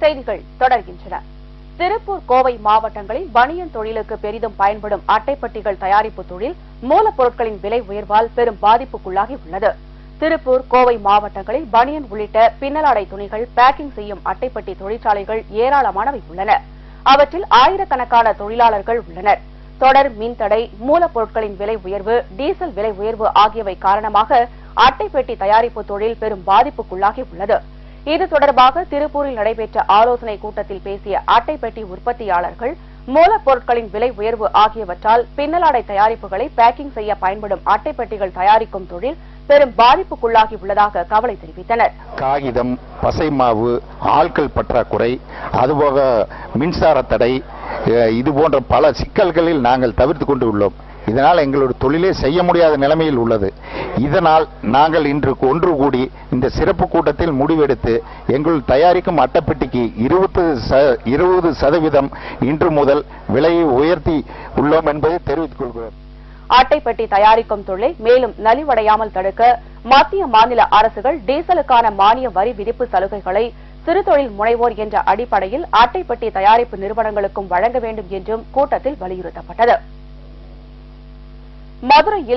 செய்திகள் தொடர்கின்றன. திருப்பூர், கோவை மாவட்டங்களில் பனியன் தொழிலுக்கு பெரிதும் பயன்படும் அட்டைப்பட்டிகள் தயாரிப்பு தொழில் மூலப்பொருட்களின் விலை உயர்வால் பெரும் பாதிப்புக்குள்ளாகி உள்ளது. திருப்பூர், கோவை மாவட்டங்களில் பனியன் உள்ளிட்ட பின்னலாடை துணிகள் பேக்கிங் செய்யும் அட்டைப்பட்டி தொழிற்சாலைகள் ஏராளமானவை உள்ளன. அவற்றில் ஆயிரக்கணக்கான தொழிலாளர்கள் உள்ளனர். தொடர் மின்தடை, மூலப்பொருட்களின் விலை உயர்வு, டீசல் விலை உயர்வு ஆகியவை காரணமாக அட்டைப்பெட்டி தயாரிப்பு தொழில் பெரும் பாதிப்புக்குள்ளாகி உள்ளது. இது தொடர்பாக திருப்பூரில் நடைபெற்ற ஆலோசனைக் கூட்டத்தில் பேசிய அட்டைப்பெட்டி உற்பத்தியாளர்கள், மூலப்பொருட்களின் விலை உயர்வு ஆகியவற்றால் பின்னலாடை தயாரிப்புகளை பேக்கிங் செய்ய பயன்படும் அட்டைப்பெட்டிகள் தயாரிக்கும் தொழில் பெரும் பாதிப்புக்குள்ளாகி உள்ளதாக கவலை தெரிவித்தனர். காகிதம், பசைமாவு, ஆட்கள் பற்றாக்குறை, அதுபோக மின்சார தடை, இது போன்ற பல சிக்கல்களில் நாங்கள் தவிர்த்து கொண்டு உள்ளோம். இதனால் எங்களுடைய தொழிலே செய்ய முடியாத நிலைமையில் உள்ளது. இதனால் நாங்கள் இன்று ஒன்று கூடி இந்த சிறப்பு கூட்டத்தில் முடிவெடுத்து எங்கள் தயாரிக்கும் அட்டைப்பெட்டிக்கு 20% இன்று முதல் விலையை உயர்த்தி உள்ளோம் என்பதை தெரிவித்துக் கொள்கிறோம். அட்டைப்பெட்டி தயாரிக்கும் தொழிலை மேலும் நலிவடையாமல் தடுக்க மத்திய, மாநில அரசுகள் டீசலுக்கான மானிய வரி விதிப்பு சலுகைகளை சிறு தொழில் முனைவோர் என்ற அடிப்படையில் அட்டைப்பெட்டி தயாரிப்பு நிறுவனங்களுக்கும் வழங்க வேண்டும் என்றும் கூட்டத்தில் வலியுறுத்தப்பட்டது. மதுரையில்